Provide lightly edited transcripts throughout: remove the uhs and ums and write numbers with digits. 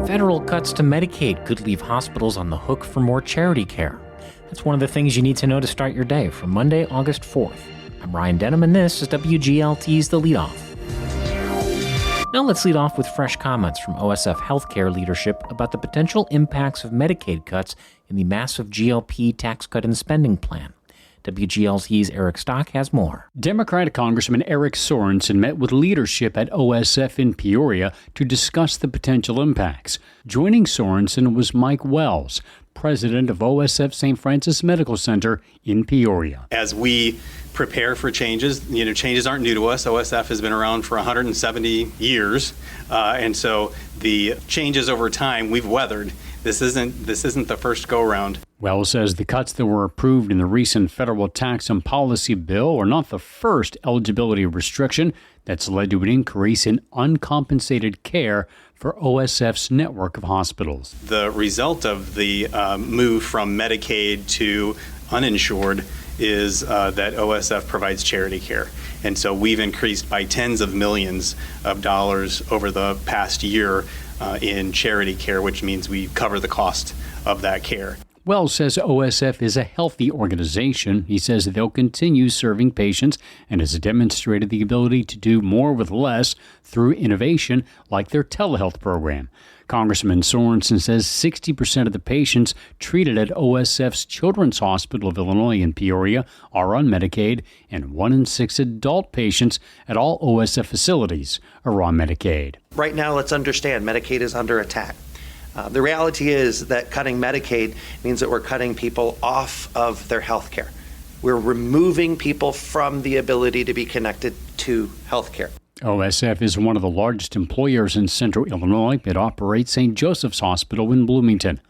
Federal cuts to Medicaid could leave hospitals on the hook for more charity care. That's one of the things you need to know to start your day for Monday, August 4th. I'm Ryan Denham, and this is WGLT's The Leadoff. Now let's lead off with fresh comments from OSF HealthCare leadership about the potential impacts of Medicaid cuts in the massive GLP tax cut and spending plan. WGLT's Eric Stock has more. Democratic Congressman Eric Sorensen met with leadership at OSF in Peoria to discuss the potential impacts. Joining Sorensen was Mike Wells, president of OSF St. Francis Medical Center in Peoria. As we prepare for changes, changes aren't new to us. OSF has been around for 170 years, and so the changes over time we've weathered. This isn't the first go-around. Wells says the cuts that were approved in the recent federal tax and policy bill are not the first eligibility restriction that's led to an increase in uncompensated care for OSF's network of hospitals. The result of the move from Medicaid to uninsured is that OSF provides charity care. And so we've increased by tens of millions of dollars over the past year in charity care, which means we cover the cost of that care. Wells says OSF is a healthy organization. He says they'll continue serving patients and has demonstrated the ability to do more with less through innovation like their telehealth program. Congressman Sorensen says 60% of the patients treated at OSF's Children's Hospital of Illinois in Peoria are on Medicaid, and 1 in 6 adult patients at all OSF facilities are on Medicaid. Right now, let's understand Medicaid is under attack. The reality is that cutting Medicaid means that we're cutting people off of their health care. We're removing people from the ability to be connected to health care. OSF is one of the largest employers in central Illinois. It operates St. Joseph's Hospital in Bloomington.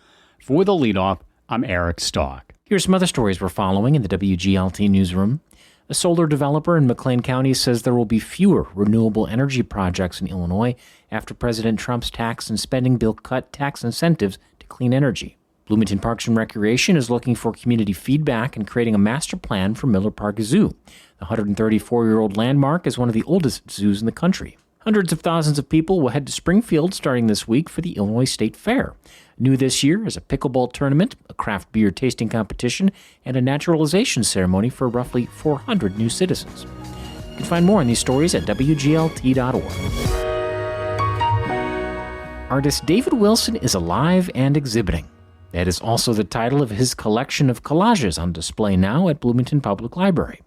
For The Leadoff, I'm Eric Stock. Here's some other stories we're following in the WGLT newsroom. A solar developer in McLean County says there will be fewer renewable energy projects in Illinois after President Trump's tax and spending bill cut tax incentives to clean energy. Bloomington Parks and Recreation is looking for community feedback and creating a master plan for Miller Park Zoo. The 134-year-old landmark is one of the oldest zoos in the country. Hundreds of thousands of people will head to Springfield starting this week for the Illinois State Fair. New this year is a pickleball tournament, a craft beer tasting competition, and a naturalization ceremony for roughly 400 new citizens. You can find more on these stories at WGLT.org. Artist David Wilson is alive and exhibiting. That is also the title of his collection of collages on display now at Bloomington Public Library.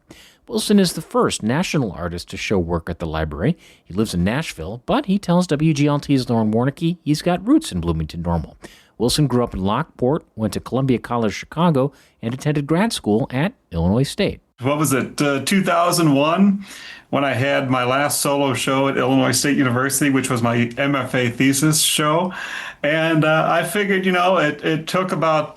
Wilson is the first national artist to show work at the library. He lives in Nashville, but he tells WGLT's Lauren Warnicki he's got roots in Bloomington Normal. Wilson grew up in Lockport, went to Columbia College Chicago, and attended grad school at Illinois State. What was it, 2001, when I had my last solo show at Illinois State University, which was my MFA thesis show. And I figured, it took about,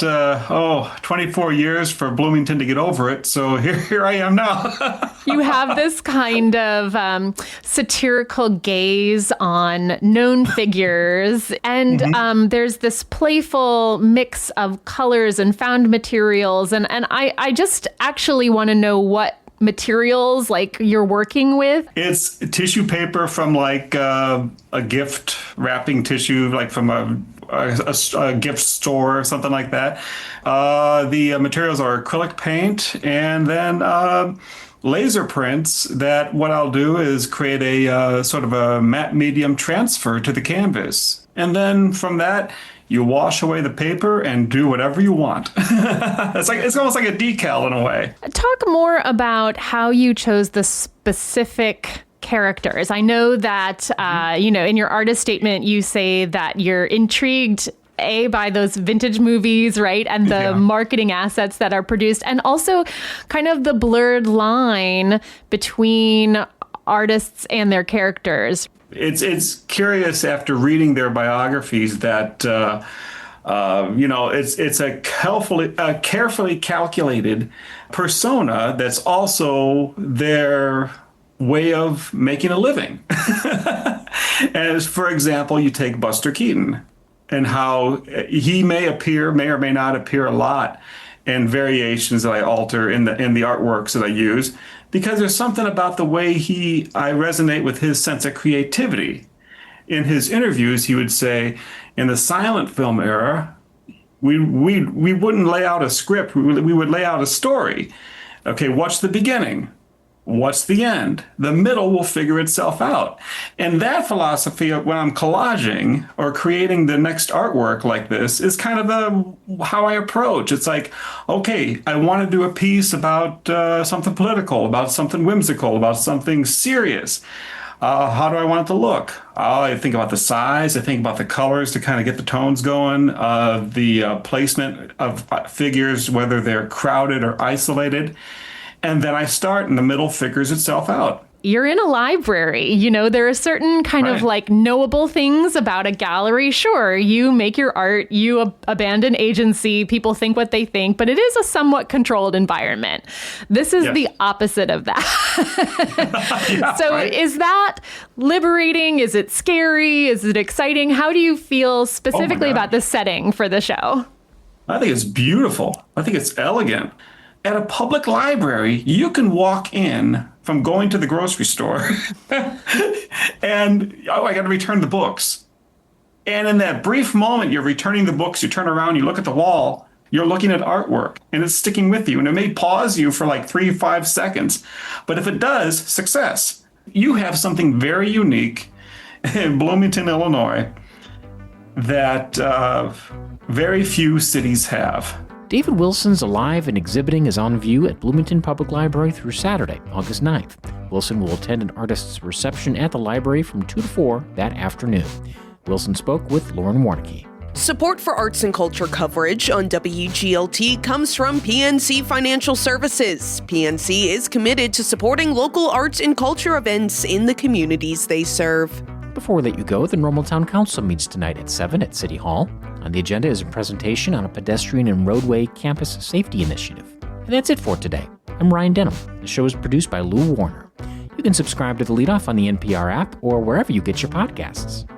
24 years for Bloomington to get over it. So here I am now. You have this kind of satirical gaze on known figures. And there's this playful mix of colors and found materials. And I just actually want to know what materials you're working with. It's tissue paper from a gift wrapping tissue, from a gift store or something like that. The materials are acrylic paint and then laser prints that what I'll do is create a sort of a matte medium transfer to the canvas. And then from that, you wash away the paper and do whatever you want. It's almost like a decal in a way. Talk more about how you chose the specific characters. I know that, in your artist statement, you say that you're intrigued, by those vintage movies, right? And the marketing assets that are produced, and also kind of the blurred line between artists and their characters. It's curious after reading their biographies that it's a carefully calculated persona that's also their way of making a living. As for example, you take Buster Keaton and how he may or may not appear a lot in variations that I alter in the artworks that I use, because there's something about the way I resonate with his sense of creativity. in his interviews, he would say, in the silent film era, we wouldn't lay out a script. We would lay out a story. Okay, what's the beginning? What's the end? The middle will figure itself out. And that philosophy of when I'm collaging or creating the next artwork like this is kind of how I approach. It's like, okay, I want to do a piece about something political, about something whimsical, about something serious. How do I want it to look? I think about the size. I think about the colors to kind of get the tones going. The placement of figures, whether they're crowded or isolated. And then I start, and the middle figures itself out. You're in a library. You know, there are certain kind of like knowable things about a gallery. Sure, you make your art, you abandon agency, people think what they think, but it is a somewhat controlled environment. This is the opposite of that. Is that liberating? Is it scary? Is it exciting? How do you feel specifically about the setting for the show? I think it's beautiful. I think it's elegant. At a public library, you can walk in from going to the grocery store and, I got to return the books. And in that brief moment, you're returning the books, you turn around, you look at the wall, you're looking at artwork, and it's sticking with you. And it may pause you for like 3-5 seconds. But if it does, success. You have something very unique in Bloomington, Illinois, that very few cities have. David Wilson's Alive and exhibiting is on view at Bloomington Public Library through Saturday, August 9th. Wilson will attend an artist's reception at the library from 2 to 4 that afternoon. Wilson spoke with Lauren Warnicki. Support for arts and culture coverage on WGLT comes from PNC Financial Services. PNC is committed to supporting local arts and culture events in the communities they serve. Before we let you go, the Normal Town Council meets tonight at 7 at City Hall. On the agenda is a presentation on a pedestrian and roadway campus safety initiative. And that's it for today. I'm Ryan Denham. The show is produced by Lou Warner. You can subscribe to The Leadoff on the NPR app or wherever you get your podcasts.